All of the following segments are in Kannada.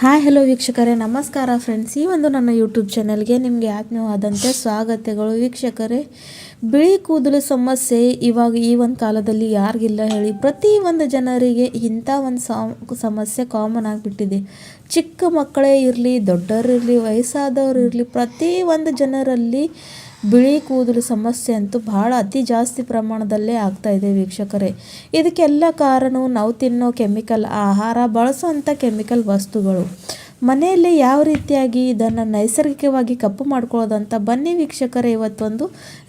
ಹಾಯ್ ಹಲೋ ವೀಕ್ಷಕರೇ, ನಮಸ್ಕಾರ ಫ್ರೆಂಡ್ಸ್. ಈ ಒಂದು ನನ್ನ ಯೂಟ್ಯೂಬ್ ಚಾನಲ್ಗೆ ನಿಮಗೆ ಆತ್ಮೀಯವಾದಂತೆ ಸ್ವಾಗತಗಳು. ವೀಕ್ಷಕರೇ, ಬಿಳಿ ಕೂದಲು ಸಮಸ್ಯೆ ಇವಾಗ ಈ ಒಂದು ಕಾಲದಲ್ಲಿ ಯಾರಿಗಿಲ್ಲ ಹೇಳಿ. ಪ್ರತಿ ಒಂದು ಜನರಿಗೆ ಇಂಥ ಒಂದು ಸಮಸ್ಯೆ ಕಾಮನ್ ಆಗಿಬಿಟ್ಟಿದೆ. ಚಿಕ್ಕ ಮಕ್ಕಳೇ ಇರಲಿ, ದೊಡ್ಡವರಿರಲಿ, ವಯಸ್ಸಾದವರು ಇರಲಿ, ಪ್ರತಿ ಒಂದು ಜನರಲ್ಲಿ ಬಿಳಿ ಕೂದಲು ಸಮಸ್ಯೆ ಅಂತೂ ಭಾಳ ಅತಿ ಜಾಸ್ತಿ ಪ್ರಮಾಣದಲ್ಲೇ ಆಗ್ತಾಯಿದೆ ವೀಕ್ಷಕರೇ. ಇದಕ್ಕೆಲ್ಲ ಕಾರಣ ನಾವು ತಿನ್ನೋ ಕೆಮಿಕಲ್ ಆಹಾರ, ಬಳಸುವಂಥ ಕೆಮಿಕಲ್ ವಸ್ತುಗಳು. ಮನೆಯಲ್ಲಿ ಯಾವ ರೀತಿಯಾಗಿ ಇದನ್ನು ನೈಸರ್ಗಿಕವಾಗಿ ಕಪ್ಪು ಮಾಡ್ಕೊಳ್ಳೋದಂತ ಬನ್ನಿ ವೀಕ್ಷಕರೇ, ಇವತ್ತೊಂದು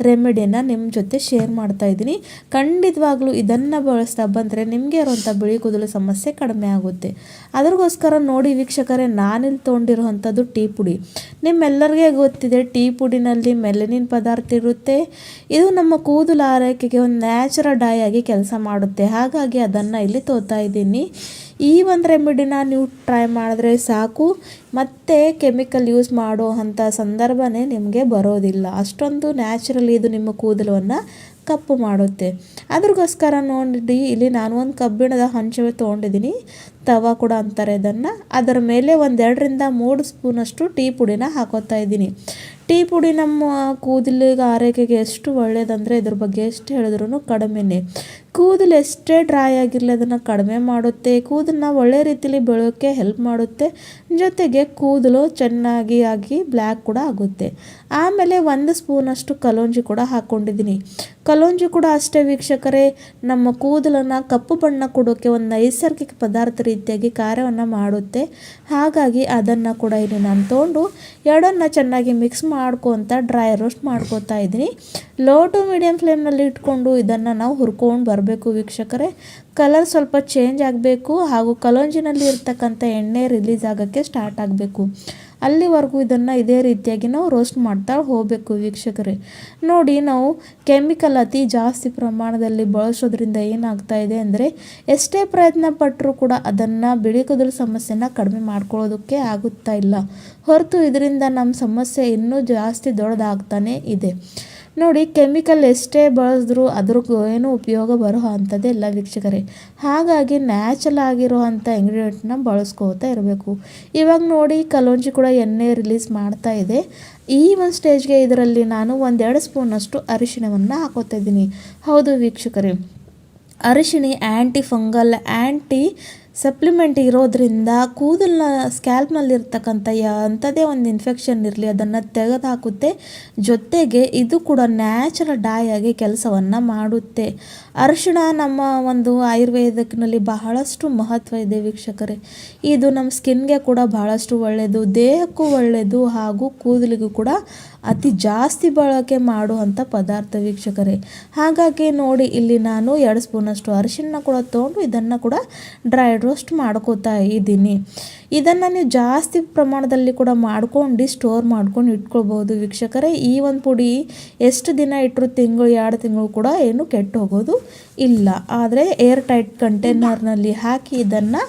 ರೆಮಿಡಿನ ನಿಮ್ಮ ಜೊತೆ ಶೇರ್ ಮಾಡ್ತಾ ಇದ್ದೀನಿ. ಖಂಡಿತವಾಗ್ಲೂ ಇದನ್ನು ಬಳಸ್ತಾ ಬಂದರೆ ನಿಮಗೆ ಇರೋಂಥ ಬಿಳಿ ಕೂದಲು ಸಮಸ್ಯೆ ಕಡಿಮೆ ಆಗುತ್ತೆ. ಅದ್ರಗೋಸ್ಕರ ನೋಡಿ ವೀಕ್ಷಕರೇ, ನಾನಿಲ್ಲಿ ತೊಗೊಂಡಿರೋವಂಥದ್ದು ಟೀ ಪುಡಿ. ನಿಮ್ಮೆಲ್ಲರಿಗೆ ಗೊತ್ತಿದೆ, ಟೀ ಪುಡಿನಲ್ಲಿ ಮೆಲನಿನ್ ಪದಾರ್ಥ ಇರುತ್ತೆ. ಇದು ನಮ್ಮ ಕೂದಲು ಆರೈಕೆಗೆ ಒಂದು ನ್ಯಾಚುರಲ್ ಡೈ ಆಗಿ ಕೆಲಸ ಮಾಡುತ್ತೆ. ಹಾಗಾಗಿ ಅದನ್ನು ಇಲ್ಲಿ ತೋತಾ ಇದ್ದೀನಿ. ಈ ಒಂದು ರೆಮಿಡಿನ ನೀವು ಟ್ರೈ ಮಾಡಿದ್ರೆ ಸಾಕು, ಮತ್ತು ಕೆಮಿಕಲ್ ಯೂಸ್ ಮಾಡೋ ಅಂಥ ಸಂದರ್ಭನೇ ನಿಮಗೆ ಬರೋದಿಲ್ಲ. ಅಷ್ಟೊಂದು ನ್ಯಾಚುರಲಿ ಇದು ನಿಮ್ಮ ಕೂದಲನ್ನು ಕಪ್ಪು ಮಾಡುತ್ತೆ. ಅದ್ರಗೋಸ್ಕರ ನೋಡಿ, ಇಲ್ಲಿ ನಾನು ಒಂದು ಕಬ್ಬಿಣದ ಹಂಚು ತೊಗೊಂಡಿದ್ದೀನಿ. ತವಾ ಕೂಡ ಅಂತಾರೆ ಇದನ್ನು. ಅದರ ಮೇಲೆ 1-2ರಿಂದ 3 ಸ್ಪೂನಷ್ಟು ಟೀ ಪುಡಿನ ಹಾಕೋತಾ ಇದ್ದೀನಿ. ಟೀ ಪುಡಿ ನಮ್ಮ ಕೂದಲಿಗೆ ಆರೈಕೆಗೆ ಎಷ್ಟು ಒಳ್ಳೆಯದಂದರೆ ಇದ್ರ ಬಗ್ಗೆ ಎಷ್ಟು ಹೇಳಿದ್ರೂ ಕಡಿಮೆನೇ. ಕೂದಲು ಎಷ್ಟೇ ಡ್ರೈ ಆಗಿರಲಿ ಅದನ್ನು ಕಡಿಮೆ ಮಾಡುತ್ತೆ. ಕೂದಲನ್ನ ಒಳ್ಳೆ ರೀತಿಯಲ್ಲಿ ಬೆಳೋಕ್ಕೆ ಹೆಲ್ಪ್ ಮಾಡುತ್ತೆ. ಜೊತೆಗೆ ಕೂದಲು ಚೆನ್ನಾಗಿ ಆಗಿ ಬ್ಲ್ಯಾಕ್ ಕೂಡ ಆಗುತ್ತೆ. ಆಮೇಲೆ 1 ಸ್ಪೂನಷ್ಟು ಕಲೋಂಜಿ ಕೂಡ ಹಾಕ್ಕೊಂಡಿದ್ದೀನಿ. ಕಲೋಂಜಿ ಕೂಡ ಅಷ್ಟೇ ವೀಕ್ಷಕರೇ, ನಮ್ಮ ಕೂದಲನ್ನು ಕಪ್ಪು ಬಣ್ಣ ಕೊಡೋಕ್ಕೆ ಒಂದು ನೈಸರ್ಗಿಕ ಪದಾರ್ಥ ರೀತಿಯಾಗಿ ಕಾರ್ಯವನ್ನು ಮಾಡುತ್ತೆ. ಹಾಗಾಗಿ ಅದನ್ನು ಕೂಡ ಇಲ್ಲಿ ನಾನು ತೊಗೊಂಡು ಎರಡನ್ನು ಚೆನ್ನಾಗಿ ಮಿಕ್ಸ್ ಮಾಡ್ಕೊತ ಡ್ರೈ ರೋಸ್ಟ್ ಮಾಡ್ಕೋತಾ ಇದ್ದೀನಿ. ಲೋ ಟು ಮೀಡಿಯಮ್ ಫ್ಲೇಮ್ನಲ್ಲಿ ಇಟ್ಕೊಂಡು ಇದನ್ನು ನಾವು ಹುರ್ಕೊಂಡು ಬರಬೇಕು ವೀಕ್ಷಕರೇ. ಕಲರ್ ಸ್ವಲ್ಪ ಚೇಂಜ್ ಆಗಬೇಕು, ಹಾಗೂ ಕಲೋಂಜಿನಲ್ಲಿ ಇರ್ತಕ್ಕಂಥ ಎಣ್ಣೆ ರಿಲೀಸ್ ಆಗೋಕ್ಕೆ ಸ್ಟಾರ್ಟ್ ಆಗಬೇಕು. ಅಲ್ಲಿವರೆಗೂ ಇದನ್ನು ಇದೇ ರೀತಿಯಾಗಿ ನಾವು ರೋಸ್ಟ್ ಮಾಡ್ತಾ ಹೋಗಬೇಕು ವೀಕ್ಷಕರೇ. ನೋಡಿ, ನಾವು ಕೆಮಿಕಲ್ ಅತಿ ಜಾಸ್ತಿ ಪ್ರಮಾಣದಲ್ಲಿ ಬಳಸೋದ್ರಿಂದ ಏನಾಗ್ತಾ ಇದೆ ಅಂದರೆ, ಎಷ್ಟೇ ಪ್ರಯತ್ನ ಪಟ್ಟರೂ ಕೂಡ ಅದನ್ನು ಬಿಳಿ ಕೂದಲು ಸಮಸ್ಯೆನ ಕಡಿಮೆ ಮಾಡ್ಕೊಳ್ಳೋದಕ್ಕೆ ಆಗುತ್ತಾ ಇಲ್ಲ. ಹೊರತು ಇದರಿಂದ ನಮ್ಮ ಸಮಸ್ಯೆ ಇನ್ನೂ ಜಾಸ್ತಿ ದೊಡ್ಡದಾಗ್ತಾನೇ ಇದೆ. ನೋಡಿ, ಕೆಮಿಕಲ್ ಎಷ್ಟೇ ಬಳಸಿದ್ರೂ ಅದ್ರಿಗೂ ಏನೂ ಉಪಯೋಗ ಬರೋ ಅಂಥದ್ದೇ ಇಲ್ಲ ವೀಕ್ಷಕರೇ. ಹಾಗಾಗಿ ನ್ಯಾಚುರಲ್ ಆಗಿರೋ ಅಂಥ ಇಂಗ್ರೀಡಿಯೆಂಟ್ನ ಬಳಸ್ಕೋತಾ ಇರಬೇಕು. ಇವಾಗ ನೋಡಿ, ಕಲೋಂಜಿ ಕೂಡ ಎಣ್ಣೆ ರಿಲೀಸ್ ಮಾಡ್ತಾ ಇದೆ. ಈ ಒಂದು ಸ್ಟೇಜ್ಗೆ ಇದರಲ್ಲಿ ನಾನು 1-2 ಸ್ಪೂನಷ್ಟು ಅರಿಶಿಣವನ್ನು ಹಾಕೋತಾ ಇದ್ದೀನಿ. ಹೌದು ವೀಕ್ಷಕರೇ, ಅರಿಶಿಣ ಆ್ಯಂಟಿ ಫಂಗಲ್, ಆ್ಯಂಟಿ ಸಪ್ಲಿಮೆಂಟ್ ಇರೋದ್ರಿಂದ ಕೂದಲನ್ನ ಸ್ಕ್ಯಾಲ್ಪ್ನಲ್ಲಿರ್ತಕ್ಕಂಥ ಅಂಥದ್ದೇ ಒಂದು ಇನ್ಫೆಕ್ಷನ್ ಇರಲಿ ಅದನ್ನು ತೆಗೆದುಹಾಕುತ್ತೆ. ಜೊತೆಗೆ ಇದು ಕೂಡ ನ್ಯಾಚುರಲ್ ಡೈ ಆಗಿ ಕೆಲಸವನ್ನು ಮಾಡುತ್ತೆ. ಅರಿಶಿಣ ನಮ್ಮ ಒಂದು ಆಯುರ್ವೇದಕ್ಕಿನಲ್ಲಿ ಬಹಳಷ್ಟು ಮಹತ್ವ ಇದೆ ವೀಕ್ಷಕರೇ. ಇದು ನಮ್ಮ ಸ್ಕಿನ್ಗೆ ಕೂಡ ಬಹಳಷ್ಟು ಒಳ್ಳೆಯದು, ದೇಹಕ್ಕೂ ಒಳ್ಳೆಯದು, ಹಾಗೂ ಕೂದಲಿಗೂ ಕೂಡ ಅತಿ ಜಾಸ್ತಿ ಬಳಕೆ ಮಾಡುವಂಥ ಪದಾರ್ಥ ವೀಕ್ಷಕರೇ. ಹಾಗಾಗಿ ನೋಡಿ, ಇಲ್ಲಿ ನಾನು 2 ಸ್ಪೂನಷ್ಟು ಅರಿಶಿಣ ಕೂಡ ತೊಗೊಂಡು ಇದನ್ನು ಕೂಡ ಡ್ರೈ ರೋಸ್ಟ್ ಮಾಡ್ಕೋತಾ ಇದ್ದೀನಿ. ಇದನ್ನು ನೀವು ಜಾಸ್ತಿ ಪ್ರಮಾಣದಲ್ಲಿ ಕೂಡ ಮಾಡ್ಕೊಂಡು ಸ್ಟೋರ್ ಮಾಡ್ಕೊಂಡು ಇಟ್ಕೊಳ್ಬೋದು ವೀಕ್ಷಕರೇ. ಈ ಒಂದು ಪುಡಿ ಎಷ್ಟು ದಿನ ಇಟ್ಟರು, 1-2 ತಿಂಗಳು ಕೂಡ ಏನು ಕೆಟ್ಟು ಹೋಗೋದು ಇಲ್ಲ. ಆದರೆ ಏರ್ ಟೈಟ್ ಕಂಟೈನರ್ನಲ್ಲಿ ಹಾಕಿ ಇದನ್ನು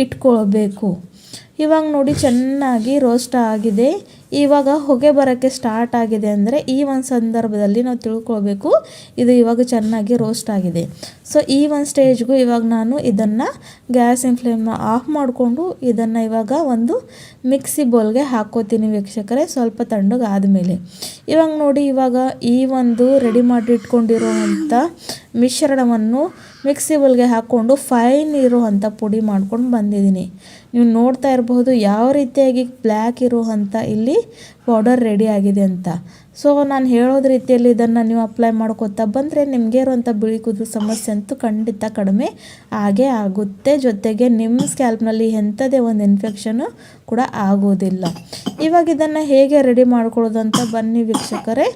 ಇಟ್ಕೊಳ್ಬೇಕು. ಇವಾಗ ನೋಡಿ, ಚೆನ್ನಾಗಿ ರೋಸ್ಟ್ ಆಗಿದೆ. ಇವಾಗ ಹೊಗೆ ಬರೋಕ್ಕೆ ಸ್ಟಾರ್ಟ್ ಆಗಿದೆ ಅಂದರೆ ಈ ಒಂದು ಸಂದರ್ಭದಲ್ಲಿ ನಾವು ತಿಳ್ಕೊಳ್ಬೇಕು ಇದು ಇವಾಗ ಚೆನ್ನಾಗಿ ರೋಸ್ಟ್ ಆಗಿದೆ. ಸೊ ಈ ಒಂದು ಸ್ಟೇಜ್ಗೂ ಇವಾಗ ನಾನು ಇದನ್ನು ಗ್ಯಾಸಿನ ಫ್ಲೇಮ್ನ ಆಫ್ ಮಾಡಿಕೊಂಡು ಇದನ್ನು ಇವಾಗ ಒಂದು ಮಿಕ್ಸಿ ಬೌಲ್ಗೆ ಹಾಕ್ಕೋತೀನಿ ವೀಕ್ಷಕರೇ, ಸ್ವಲ್ಪ ತಣ್ಣಗಾದಮೇಲೆ. ಇವಾಗ ನೋಡಿ, ಇವಾಗ ಈ ಒಂದು ರೆಡಿ ಮಾಡಿ ಇಟ್ಕೊಂಡಿರೋವಂಥ ಮಿಶ್ರಣವನ್ನು ಮಿಕ್ಸಿ ಬೌಲ್ಗೆ ಹಾಕ್ಕೊಂಡು ಫೈನ್ ಇರುವಂಥ ಪುಡಿ ಮಾಡ್ಕೊಂಡು ಬಂದಿದ್ದೀನಿ. ನೀವು ನೋಡ್ತಾ ಇರಬಹುದು ಯಾವ ರೀತಿಯಾಗಿ ಬ್ಲ್ಯಾಕ್ ಇರುವಂಥ ಇಲ್ಲಿ ಪೌಡರ್ ರೆಡಿ ಆಗಿದೆ ಅಂತ. ಸೊ ನಾನು ಹೇಳೋದ ರೀತಿಯಲ್ಲಿ ಇದನ್ನು ನೀವು ಅಪ್ಲೈ ಮಾಡ್ಕೊತಾ ಬಂದರೆ ನಿಮಗೆ ಇರುವಂಥ ಬಿಳಿ ಕೂದಲು ಸಮಸ್ಯೆ ಅಂತೂ ಖಂಡಿತ ಕಡಿಮೆ ಆಗೇ ಆಗುತ್ತೆ. ಜೊತೆಗೆ ನಿಮ್ಮ ಸ್ಕ್ಯಾಲ್ಪ್ನಲ್ಲಿ ಎಂಥದೇ ಒಂದು ಇನ್ಫೆಕ್ಷನು ಕೂಡ ಆಗೋದಿಲ್ಲ. ಇವಾಗ ಇದನ್ನು ಹೇಗೆ ರೆಡಿ ಮಾಡ್ಕೊಳ್ಳೋದಂತ ಬನ್ನಿ ವೀಕ್ಷಕರೇ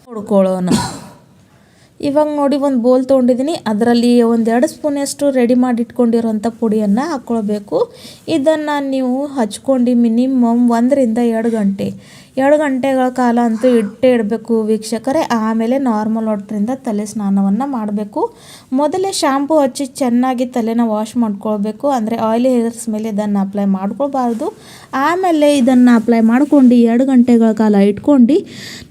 ನೋಡ್ಕೊಳ್ಳೋಣ. ಇವಾಗ ನೋಡಿ, ಒಂದು ಬೋಲ್ ತೊಗೊಂಡಿದ್ದೀನಿ. ಅದರಲ್ಲಿ 1-2 ಸ್ಪೂನಷ್ಟು ರೆಡಿ ಮಾಡಿ ಇಟ್ಕೊಂಡಿರೋಂಥ ಪುಡಿಯನ್ನು ಹಾಕ್ಕೊಳ್ಬೇಕು. ಇದನ್ನು ನೀವು ಹಚ್ಕೊಂಡು ಮಿನಿಮಮ್ 1-2 ಗಂಟೆ 2 ಗಂಟೆಗಳ ಕಾಲ ಅಂತೂ ಇಟ್ಟೇ ಇಡಬೇಕು ವೀಕ್ಷಕರೇ. ಆಮೇಲೆ ನಾರ್ಮಲ್ ವಾಟರಿಂದ ತಲೆ ಸ್ನಾನವನ್ನು ಮಾಡಬೇಕು. ಮೊದಲೇ ಶಾಂಪು ಹಚ್ಚಿ ಚೆನ್ನಾಗಿ ತಲೆನ ವಾಶ್ ಮಾಡ್ಕೊಳ್ಬೇಕು. ಅಂದರೆ ಆಯಿಲಿ ಹೇರ್ಸ್ ಮೇಲೆ ಇದನ್ನು ಅಪ್ಲೈ ಮಾಡ್ಕೊಳ್ಬಾರ್ದು. ಆಮೇಲೆ ಇದನ್ನು ಅಪ್ಲೈ ಮಾಡ್ಕೊಂಡು 2 ಗಂಟೆಗಳ ಕಾಲ ಇಟ್ಕೊಂಡು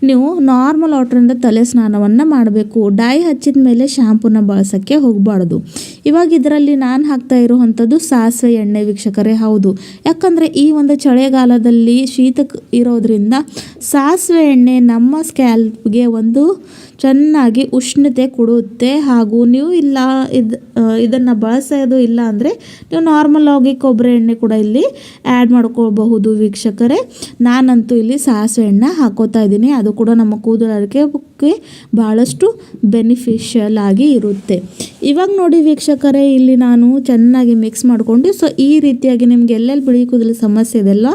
ನೀವು ನಾರ್ಮಲ್ ವಾಟರಿಂದ ತಲೆ ಸ್ನಾನವನ್ನು ಮಾಡಬೇಕು. ಡೈ ಹಚ್ಚಿದ ಮೇಲೆ ಶಾಂಪೂನ ಬಳಸೋಕ್ಕೆ ಹೋಗಬಾರ್ದು. ಇವಾಗ ಇದರಲ್ಲಿ ನಾನು ಹಾಕ್ತಾ ಇರುವಂಥದ್ದು ಸಾಸಿವೆ ಎಣ್ಣೆ ವೀಕ್ಷಕರೇ. ಹೌದು, ಯಾಕಂದರೆ ಈ ಒಂದು ಚಳಿಗಾಲದಲ್ಲಿ ಶೀತ ಇರೋದ್ರಿಂದ ಸಾಸಿವೆ ಎಣ್ಣೆ ನಮ್ಮ ಸ್ಕ್ಯಾಲ್ಪ್ಗೆ ಒಂದು ಚೆನ್ನಾಗಿ ಉಷ್ಣತೆ ಕೊಡುತ್ತೆ. ಹಾಗೂ ನೀವು ಇದನ್ನು ಬಳಸೋದು ಇಲ್ಲ ಅಂದರೆ ನೀವು ನಾರ್ಮಲ್ ಆಗಿ ಕೊಬ್ಬರಿ ಎಣ್ಣೆ ಕೂಡ ಇಲ್ಲಿ ಆ್ಯಡ್ ಮಾಡ್ಕೊಳ್ಬಹುದು ವೀಕ್ಷಕರೇ. ನಾನಂತೂ ಇಲ್ಲಿ ಸಾಸಿವೆ ಎಣ್ಣೆ ಹಾಕೋತಾ ಇದ್ದೀನಿ, ಅದು ಕೂಡ ನಮ್ಮ ಕೂದಲಿಗೆ ಭಾಳಷ್ಟು ಬೆನಿಫಿಷಿಯಲ್ ಆಗಿ ಇರುತ್ತೆ. ಇವಾಗ ನೋಡಿ ವೀಕ್ಷಕರೇ, ಇಲ್ಲಿ ನಾನು ಚೆನ್ನಾಗಿ ಮಿಕ್ಸ್ ಮಾಡಿಕೊಂಡು ಈ ರೀತಿಯಾಗಿ ನಿಮಗೆ ಎಲ್ಲೆಲ್ಲಿ ಬಿಳಿ ಕೂದಲು ಸಮಸ್ಯೆ ಇದೆಲ್ಲ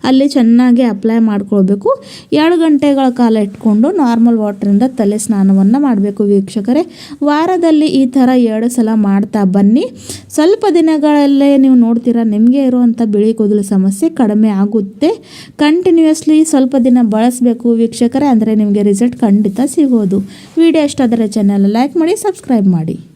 ಅಲ್ಲಿ ಚೆನ್ನಾಗಿ ಅಪ್ಲೈ ಮಾಡ್ಕೊಳ್ಬೇಕು. 2 ಗಂಟೆಗಳ ಕಾಲ ಇಟ್ಕೊಂಡು ನಾರ್ಮಲ್ ವಾಟರಿಂದ ತಲೆ ಸ್ನಾನವನ್ನು ಮಾಡಬೇಕು ವೀಕ್ಷಕರೇ. ವಾರದಲ್ಲಿ ಈ ಥರ 2 ಸಲ ಮಾಡ್ತಾ ಬನ್ನಿ. ಸ್ವಲ್ಪ ದಿನಗಳಲ್ಲೇ ನೀವು ನೋಡ್ತೀರಾ ನಿಮಗೆ ಇರುವಂಥ ಬಿಳಿ ಕೂದಲು ಸಮಸ್ಯೆ ಕಡಿಮೆ ಆಗುತ್ತೆ. ಕಂಟಿನ್ಯೂಸ್ಲಿ ಸ್ವಲ್ಪ ದಿನ ಬಳಸಬೇಕು ವೀಕ್ಷಕರೇ, ಅಂದರೆ ನಿಮಗೆ ರಿಸಲ್ಟ್ ಖಂಡಿತ ಸಿಗೋದು. ವಿಡಿಯೋ ಇಷ್ಟ ಆದರೆ ಚಾನಲ್ ಲೈಕ್ ಮಾಡಿ, ಸಬ್ಸ್ಕ್ರೈಬ್ ಮಾಡಿ.